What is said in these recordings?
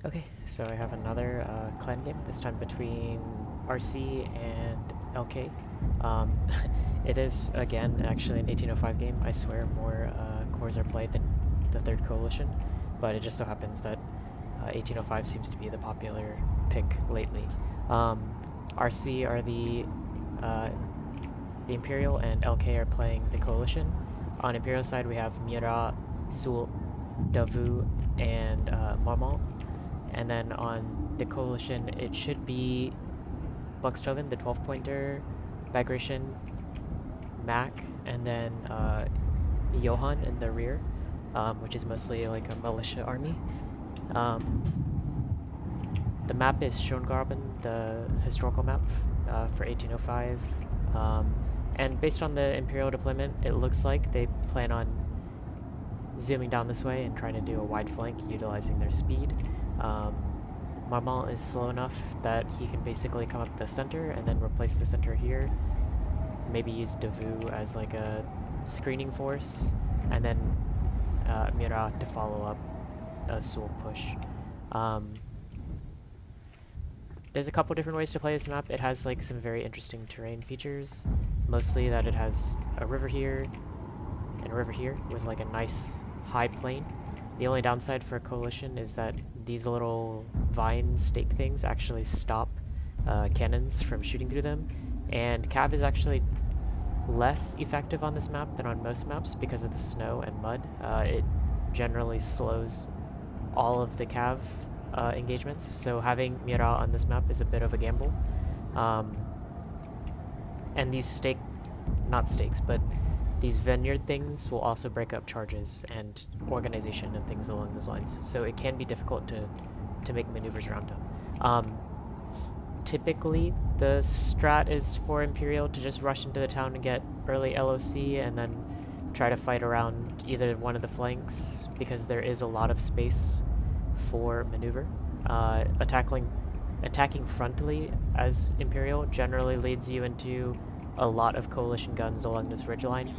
Okay, so I have another clan game, this time between RC and LK. Um, it is, again, actually an 1805 game. I swear more cores are played than the Third Coalition, but it just so happens that 1805 seems to be the popular pick lately. RC are the Imperial, and LK are playing the Coalition. On Imperial side, we have Murat, Soult, Davout, and Marmont. And then on the Coalition, it should be Buxhoeveden, the 12-pointer, Bagration, Mack, and then Johann in the rear, which is mostly like a militia army. The map is Schöngrabern, the historical map for 1805. And based on the Imperial deployment, it looks like they plan on zooming down this way and trying to do a wide flank utilizing their speed. Marmont is slow enough that he can basically come up the center and then replace the center here. Maybe use Davout as like a screening force, and then Murat to follow up a Soult push. There's a couple different ways to play this map. It has like some very interesting terrain features, mostly that it has a river here and a river here with like a nice high plain. The only downside for a Coalition is that these little vine stake things actually stop cannons from shooting through them, and Cav is actually less effective on this map than on most maps because of the snow and mud. It generally slows all of the Cav engagements, so having Murat on this map is a bit of a gamble. And these not stakes, but these vineyard things will also break up charges and organization and things along those lines, so it can be difficult to make maneuvers around them. Typically, the strat is for Imperial to just rush into the town and get early LOC and then try to fight around either one of the flanks, because there is a lot of space for maneuver. Attacking frontally as Imperial generally leads you into a lot of Coalition guns along this ridgeline,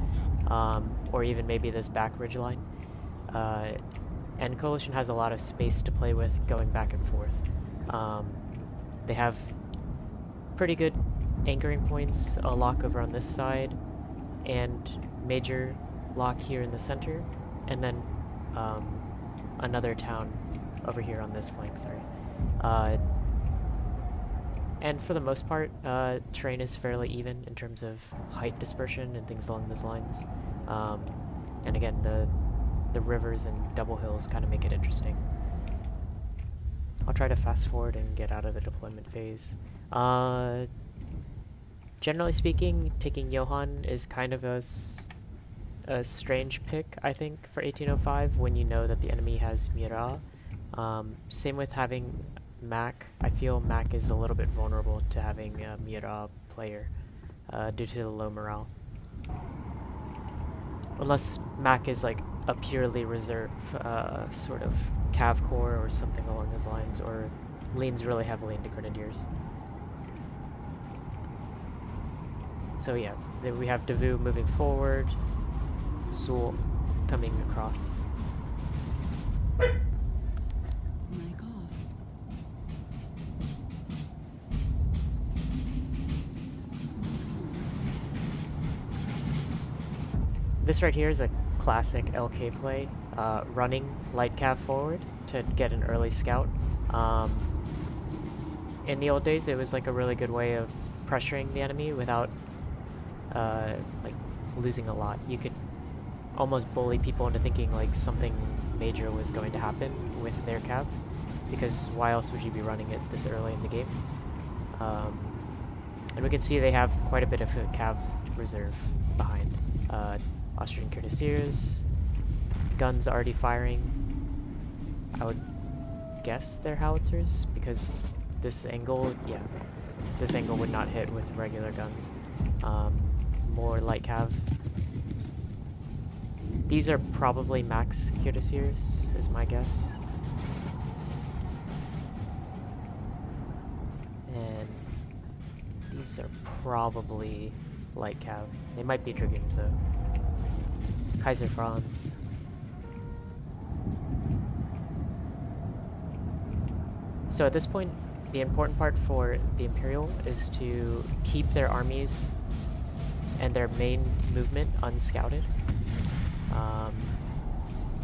or even maybe this back ridgeline. And Coalition has a lot of space to play with going back and forth. They have pretty good anchoring points, a lock over on this side, and major lock here in the center, and then another town over here on this flank, sorry. And for the most part, terrain is fairly even in terms of height dispersion and things along those lines. And again, the rivers and double hills kind of make it interesting. I'll try to fast forward and get out of the deployment phase. Generally speaking, taking Johann is kind of a strange pick, I think, for 1805 when you know that the enemy has Murat. Same with having Mack. I feel Mack is a little bit vulnerable to having a Murat player due to the low morale. Unless Mack is like a purely reserve sort of Cav core or something along those lines, or leans really heavily into Grenadiers. So yeah, then we have Davout moving forward, Soult coming across. This right here is a classic LK play, running light cav forward to get an early scout. In the old days, it was like a really good way of pressuring the enemy without like losing a lot. You could almost bully people into thinking like something major was going to happen with their cav, because why else would you be running it this early in the game? And we can see they have quite a bit of a cav reserve behind. Austrian Cuirassiers, guns already firing. I would guess they're howitzers, because this angle, yeah, this angle would not hit with regular guns. More light cav. These are probably Mack's Cuirassiers, is my guess. And these are probably light cav. They might be Dragoons though. Kaiser Franz. So at this point, the important part for the Imperial is to keep their armies and their main movement unscouted.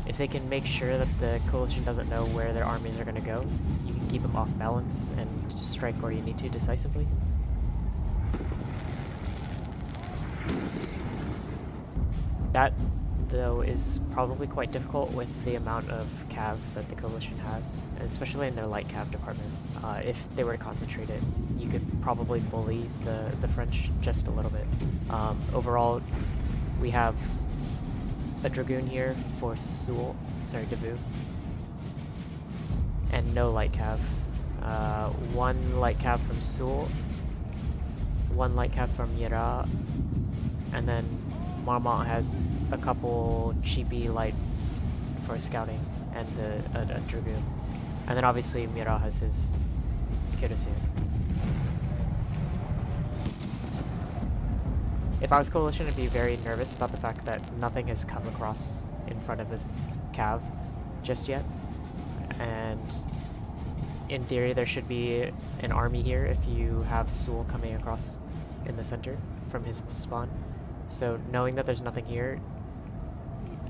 If they can make sure that the coalition doesn't know where their armies are going to go, you can keep them off balance and strike where you need to decisively. That, though, is probably quite difficult with the amount of cav that the coalition has, especially in their light cav department. If they were to concentrate it, you could probably bully the French just a little bit. Overall, we have a dragoon here for Soult, sorry, Davout, and no light cav. One light cav from Soult, one light cav from Murat, and then Marmont has a couple cheapy lights for scouting and a dragoon. And then obviously Murat has his cuirassiers. If I was Coalition, I'd be very nervous about the fact that nothing has come across in front of this cav just yet. And in theory, there should be an army here if you have Soult coming across in the center from his spawn. So knowing that there's nothing here,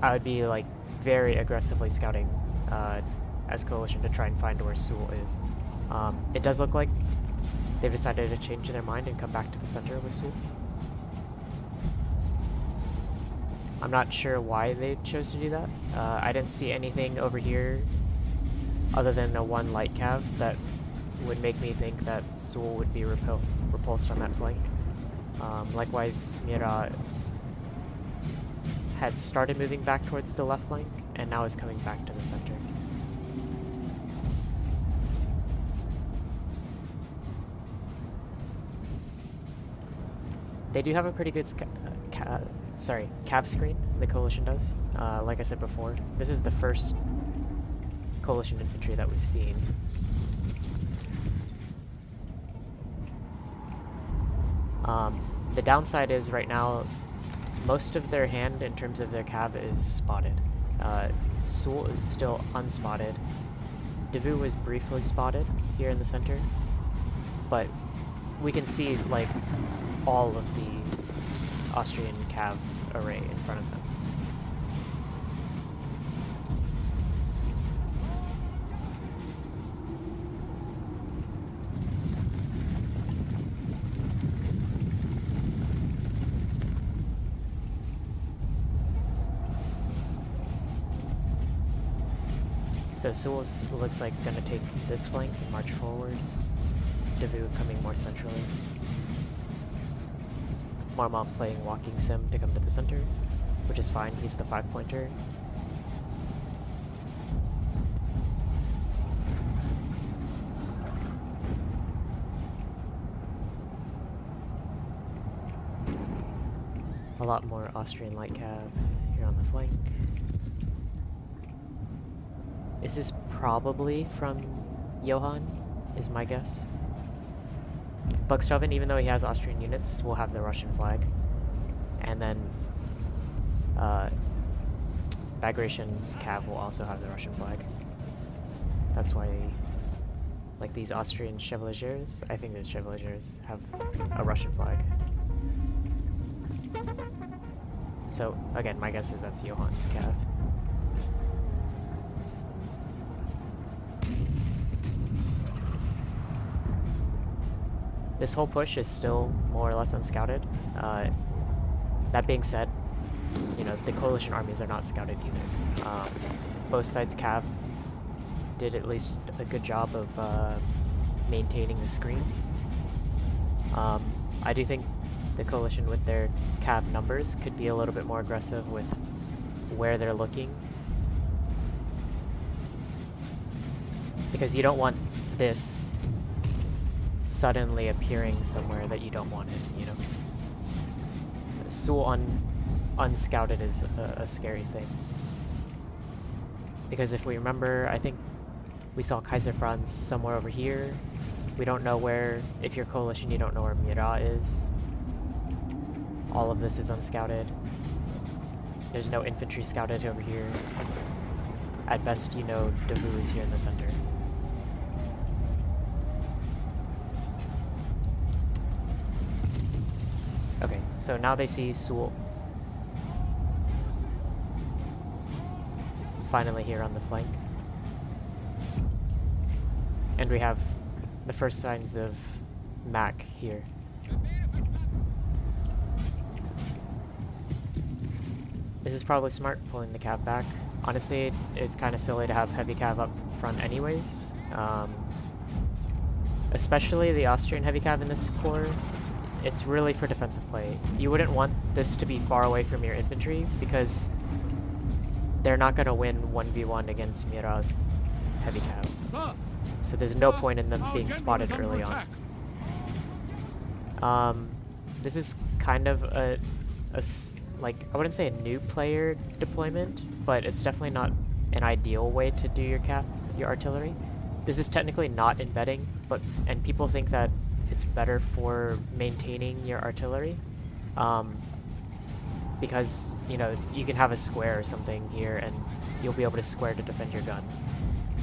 I would be like very aggressively scouting as Coalition to try and find where Soult is. It does look like they've decided to change their mind and come back to the center with Soult. I'm not sure why they chose to do that. I didn't see anything over here other than a one light cav that would make me think that Soult would be repulsed on that flank. Likewise, Murat had started moving back towards the left flank and now is coming back to the center. They do have a pretty good cav screen, the Coalition does. Like I said before, this is the first Coalition infantry that we've seen. The downside is right now, most of their hand in terms of their cav is spotted. Soult is still unspotted. Davout was briefly spotted here in the center, but we can see like all of the Austrian cav array in front of them. So Soult looks like gonna take this flank and march forward. Davout coming more centrally. Marmont playing walking sim to come to the center, which is fine, he's the 5-pointer. A lot more Austrian light cav here on the flank. This is probably from Johann, is my guess. Buxhoeveden, even though he has Austrian units, will have the Russian flag. And then Bagration's cav will also have the Russian flag. That's why, like these Austrian chevaliers, I think these chevaliers have a Russian flag. So again, my guess is that's Johann's cav. This whole push is still more or less unscouted. That being said, you know, the coalition armies are not scouted either. Both sides cav did at least a good job of maintaining the screen. I do think the coalition with their cav numbers could be a little bit more aggressive with where they're looking. Because you don't want this suddenly appearing somewhere that you don't want it, you know? Soult unscouted is a scary thing. Because if we remember, I think we saw Kaiser Franz somewhere over here. We don't know where, if you're coalition, you don't know where Murat is. All of this is unscouted. There's no infantry scouted over here. At best, you know Davout is here in the center. So now they see Soult finally here on the flank. And we have the first signs of Mack here. This is probably smart, pulling the cav back. Honestly, it's kind of silly to have heavy cav up front anyways. Especially the Austrian heavy cav in this corps. It's really for defensive play. You wouldn't want this to be far away from your infantry because they're not going to win 1v1 against Murat's heavy cav. So there's no point in them being spotted early on. This is kind of like, I wouldn't say a new player deployment, but it's definitely not an ideal way to do your artillery. This is technically not embedding, and people think that it's better for maintaining your artillery, because, you know, you can have a square or something here and you'll be able to square to defend your guns.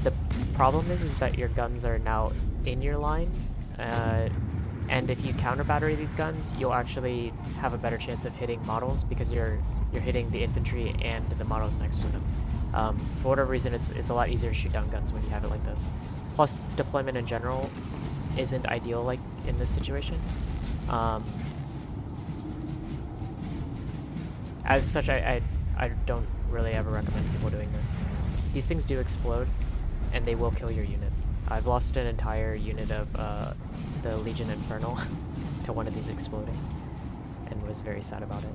The problem is that your guns are now in your line, and if you counter battery these guns, you'll actually have a better chance of hitting models because you're hitting the infantry and the models next to them. For whatever reason, it's a lot easier to shoot down guns when you have it like this. Plus, deployment in general isn't ideal like in this situation. As such, I don't really ever recommend people doing this. These things do explode, and they will kill your units. I've lost an entire unit of the Legion Infernal to one of these exploding, and was very sad about it.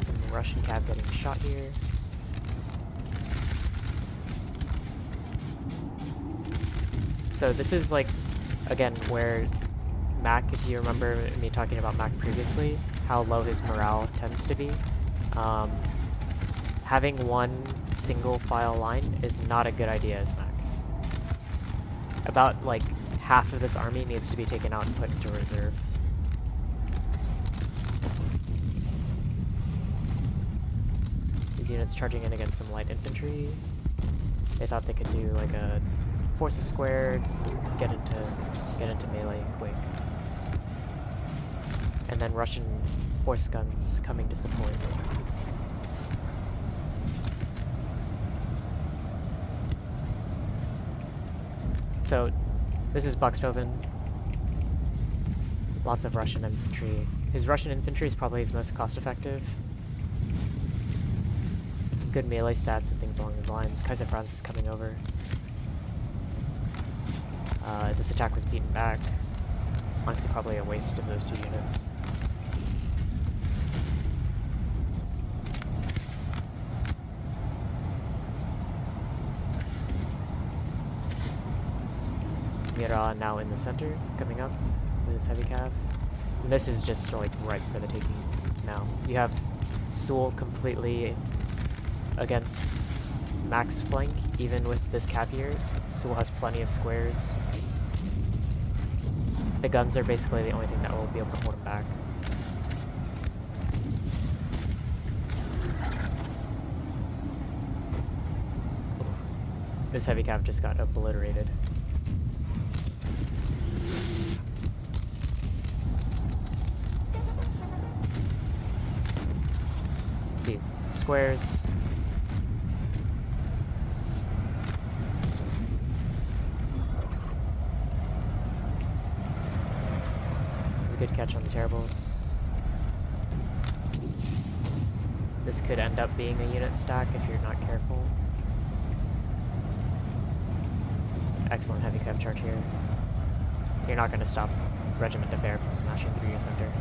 Some Russian cav getting shot here. So this is like, again, where Mack, if you remember me talking about Mack previously, how low his morale tends to be. Having one single file line is not a good idea as Mack. About like half of this army needs to be taken out and put into reserves. These units charging in against some light infantry. They thought they could do like a forces squared, get into melee quick. And then Russian horse guns coming to support. So, this is Buxhoeveden. Lots of Russian infantry. His Russian infantry is probably his most cost-effective. Good melee stats and things along those lines. Kaiser Franz is coming over. This attack was beaten back. Honestly, probably a waste of those two units. Murat now in the center, coming up with his heavy cav. And this is just like ripe for the taking now. You have Soult completely against Mack's flank, even with this cav here. Soult has plenty of squares. The guns are basically the only thing that will be able to hold him back. This heavy cav just got obliterated. See, squares. It's a good catch on the terribles. This could end up being a unit stack if you're not careful. Excellent heavy cav charge here. You're not going to stop Regiment de Fer from smashing through your center.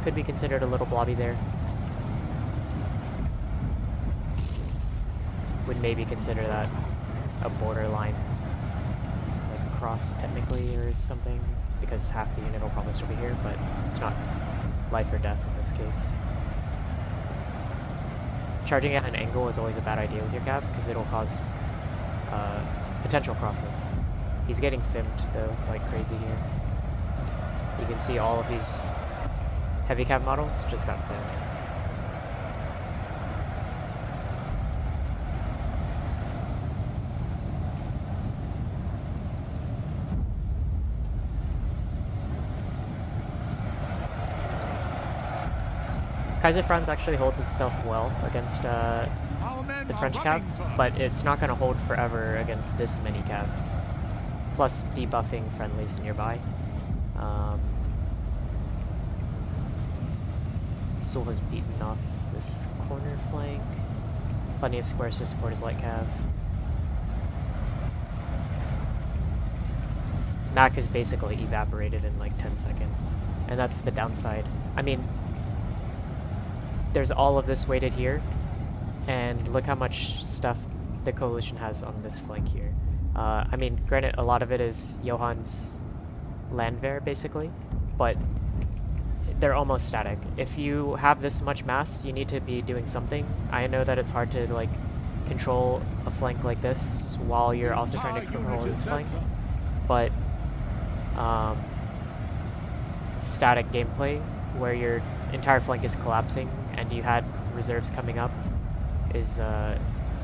Could be considered a little blobby there. Would maybe consider that a borderline, like cross technically or something, because half the unit will probably still be here, but it's not life or death in this case. Charging at an angle is always a bad idea with your cav, because it'll cause potential crosses. He's getting fimmed though, like crazy here. You can see all of these heavy cav models just got fed. Kaiser Franz actually holds itself well against the French cav, but it's not going to hold forever against this many cav. Plus debuffing friendlies nearby. Soult has beaten off this corner flank. Plenty of squares to support his light cav. Mack is basically evaporated in like 10 seconds. And that's the downside. I mean, there's all of this weighted here. And look how much stuff the coalition has on this flank here. I mean, granted, a lot of it is Johann's landwehr, basically. But they're almost static. If you have this much mass, you need to be doing something. I know that it's hard to like control a flank like this while you're also trying to control this flank, but static gameplay where your entire flank is collapsing and you had reserves coming up is a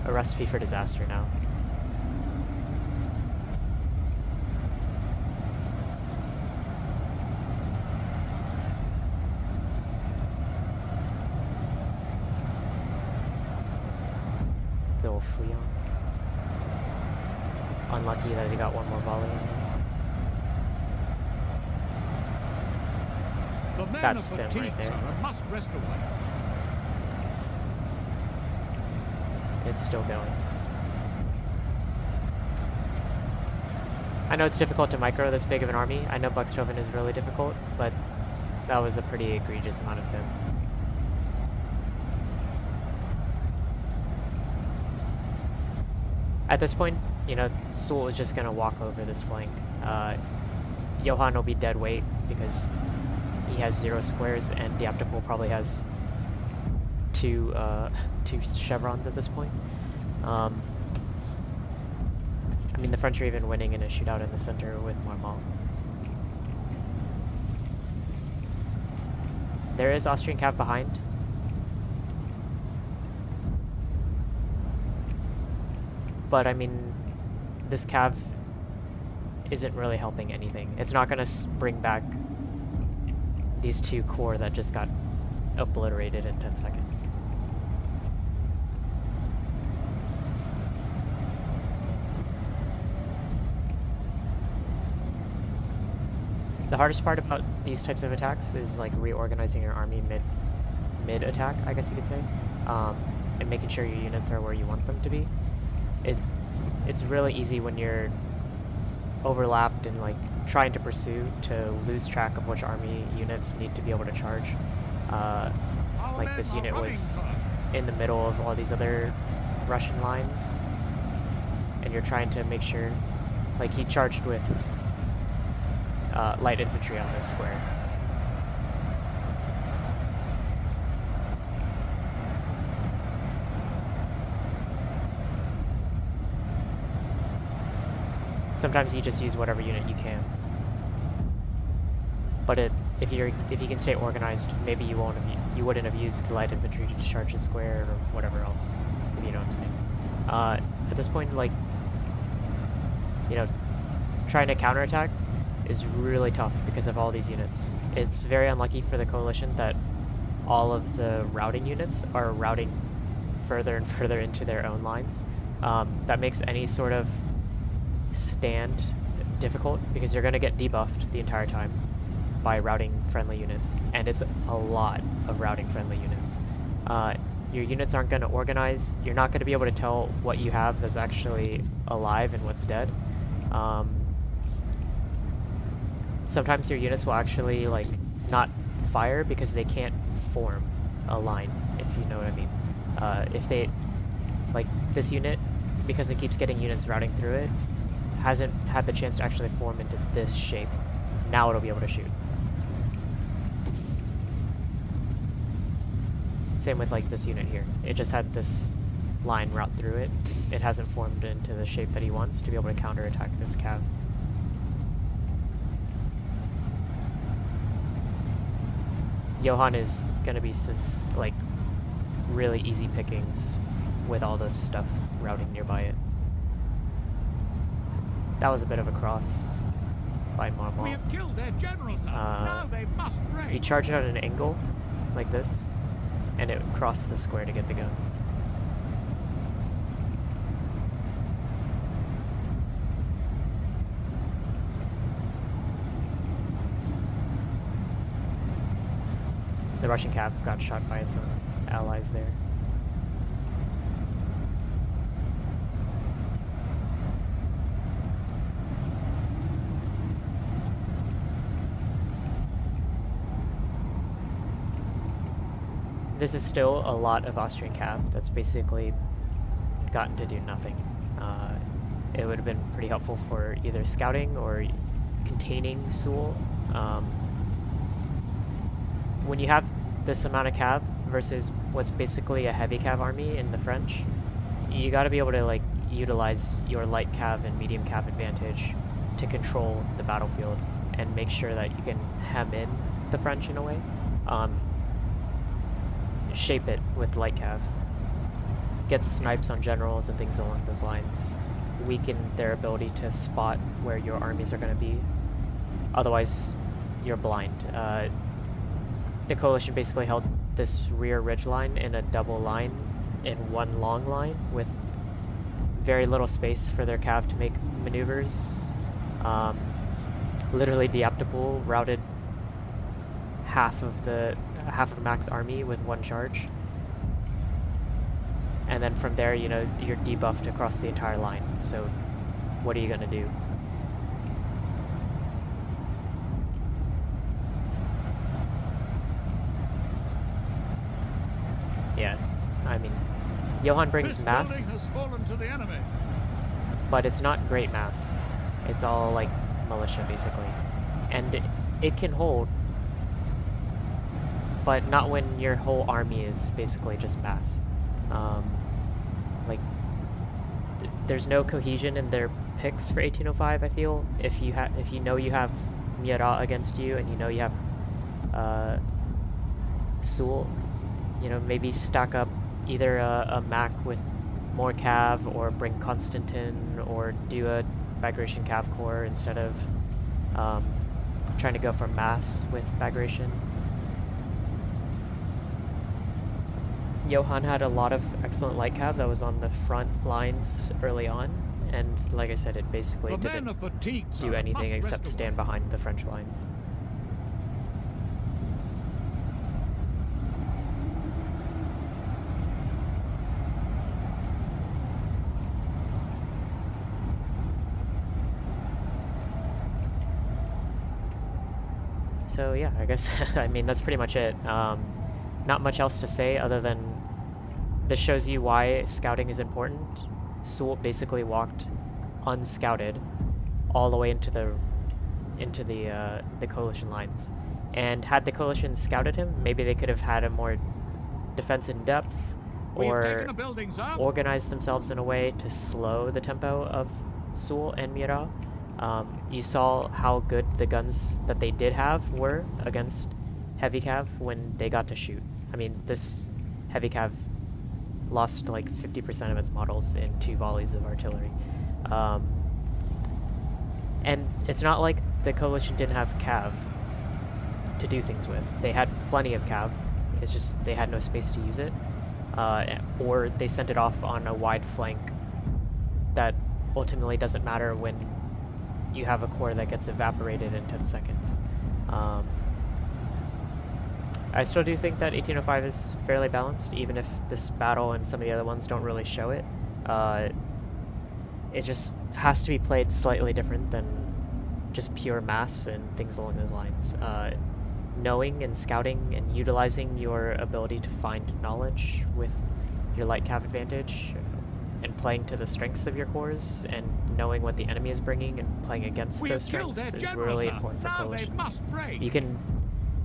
recipe for disaster now. Unlucky that he got one more volley in there. That's Finn right there. It's still going. I know it's difficult to micro this big of an army. I know Buxhoeveden is really difficult, but that was a pretty egregious amount of Finn. At this point, you know, Soult is just going to walk over this flank. Johann will be dead weight because he has 0 squares, and the Optical probably has two chevrons at this point. I mean, the French are even winning in a shootout in the center with Marmont. There is Austrian cav behind. But I mean, this cav isn't really helping anything. It's not going to bring back these 2 corps that just got obliterated in 10 seconds. The hardest part about these types of attacks is like reorganizing your army mid attack, I guess you could say, and making sure your units are where you want them to be. It's really easy when you're overlapped and like trying to pursue to lose track of which army units need to be able to charge. Like this unit was in the middle of all these other Russian lines, and you're trying to make sure, like he charged with light infantry on this square. Sometimes you just use whatever unit you can. But if you can stay organized, maybe you wouldn't have used light infantry to discharge a square or whatever else, if you know what I'm saying. At this point, like, you know, trying to counterattack is really tough because of all these units. It's very unlucky for the coalition that all of the routing units are routing further and further into their own lines. That makes any sort of stand difficult because you're going to get debuffed the entire time by routing friendly units, and it's a lot of routing friendly units. Your units aren't going to organize. You're not going to be able to tell what you have that's actually alive and what's dead. Sometimes your units will actually like not fire because they can't form a line, if you know what I mean. If they, like this unit, because it keeps getting units routing through it, hasn't had the chance to actually form into this shape. Now it'll be able to shoot. Same with like this unit here. It just had this line route through it. It hasn't formed into the shape that he wants to be able to counterattack this cav. Johann is going to be like really easy pickings with all this stuff routing nearby it. That was a bit of a cross by Marmont. We have killed their general, sir. Now they must break. He charged out an angle like this, and it would cross the square to get the guns. The Russian cav got shot by its own allies there. This is still a lot of Austrian cav that's basically gotten to do nothing. It would have been pretty helpful for either scouting or containing Soult. When you have this amount of cav versus what's basically a heavy cav army in the French, you got to be able to like utilize your light cav and medium cav advantage to control the battlefield and make sure that you can hem in the French in a way. Shape it with light cav. Get snipes on generals and things along those lines. Weaken their ability to spot where your armies are going to be. Otherwise, you're blind. The coalition basically held this rear ridge line in a double line in one long line with very little space for their cav to make maneuvers. Literally, Davout routed half of Mack's army with one charge, and then from there, you know, you're debuffed across the entire line. So, what are you gonna do? Yeah, I mean, Johann brings mass, has fallen to the enemy. but it's not great mass. It's all like militia basically, and it can hold. But not when your whole army is basically just mass. Like, there's no cohesion in their picks for 1805. I feel if you know you have Murat against you and you know you have Soult, you know, maybe stack up either a Mack with more cav, or bring Constantin, or do a Bagration cav corps instead of trying to go for mass with Bagration. Johann had a lot of excellent light cav that was on the front lines early on, and like I said, it basically didn't do anything except stand behind the French lines. So yeah, I guess, I mean, that's pretty much it. Not much else to say other than this shows you why scouting is important. Soult basically walked unscouted all the way into the coalition lines, and had the coalition scouted him, maybe they could have had a more defense in depth, or organized themselves in a way to slow the tempo of Soult and Murat. You saw how good the guns that they did have were against heavy cav when they got to shoot. I mean, this heavy cav lost like 50% of its models in 2 volleys of artillery. And it's not like the coalition didn't have cav to do things with. They had plenty of cav, it's just they had no space to use it. Or they sent it off on a wide flank that ultimately doesn't matter when you have a core that gets evaporated in 10 seconds. I still do think that 1805 is fairly balanced, even if this battle and some of the other ones don't really show it. It just has to be played slightly different than just pure mass and things along those lines. Knowing and scouting and utilizing your ability to find knowledge with your light cav advantage, and playing to the strengths of your cores, and knowing what the enemy is bringing and playing against those strengths is really important for coalition. You can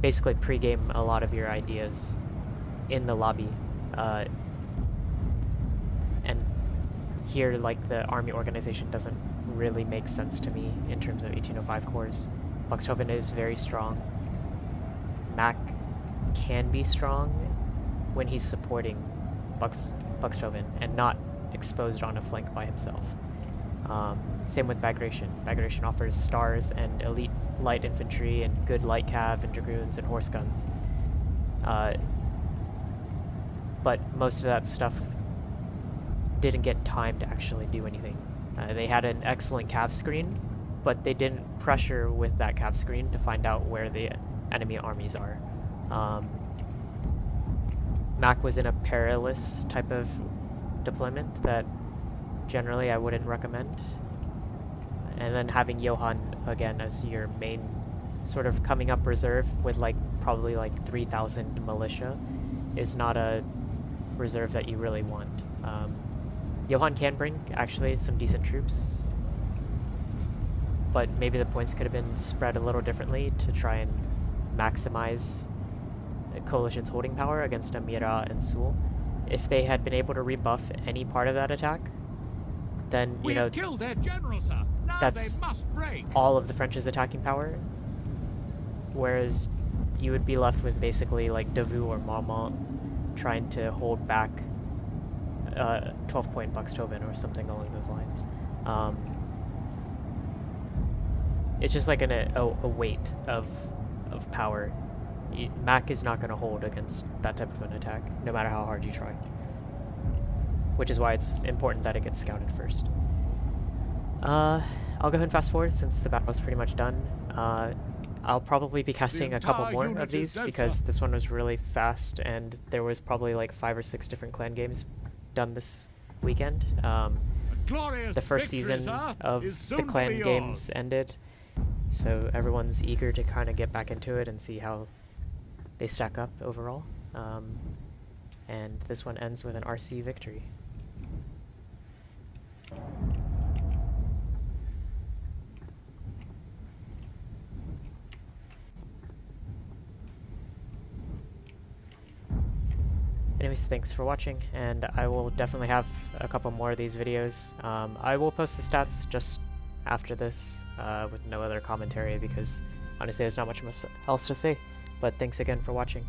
basically pre-game a lot of your ideas in the lobby, and here, like, the army organization doesn't really make sense to me in terms of 1805 cores. Buxhoeveden is very strong. Mack can be strong when he's supporting Buxhoeveden and not exposed on a flank by himself. Same with Bagration. Bagration offers stars and elite light infantry and good light cav and dragoons and horse guns. but most of that stuff didn't get time to actually do anything. They had an excellent cav screen, but they didn't pressure with that cav screen to find out where the enemy armies are. Mack was in a perilous type of deployment that generally I wouldn't recommend. And then having Johann again as your main sort of coming up reserve with like probably like 3,000 militia is not a reserve that you really want. Johann can bring actually some decent troops, but maybe the points could have been spread a little differently to try and maximize the coalition's holding power against a Murat and Soult. If they had been able to rebuff any part of that attack, then you know killed their general, sir. Now that's they must break. all of the French's attacking power, whereas you would be left with basically like Davout or Marmont trying to hold back 12-point Buxhoeveden or something along those lines. It's just like a weight of power. Mack is not going to hold against that type of an attack, no matter how hard you try. Which is why it's important that it gets scouted first. I'll go ahead and fast forward since the battle's pretty much done. I'll probably be casting a couple more of these because this one was really fast and there was probably like 5 or 6 different clan games done this weekend. The first season of the clan games ended, so everyone's eager to kind of get back into it and see how they stack up overall. And this one ends with an RC victory. Anyways, thanks for watching, and I will definitely have a couple more of these videos. I will post the stats just after this with no other commentary because honestly there's not much else to say. But thanks again for watching.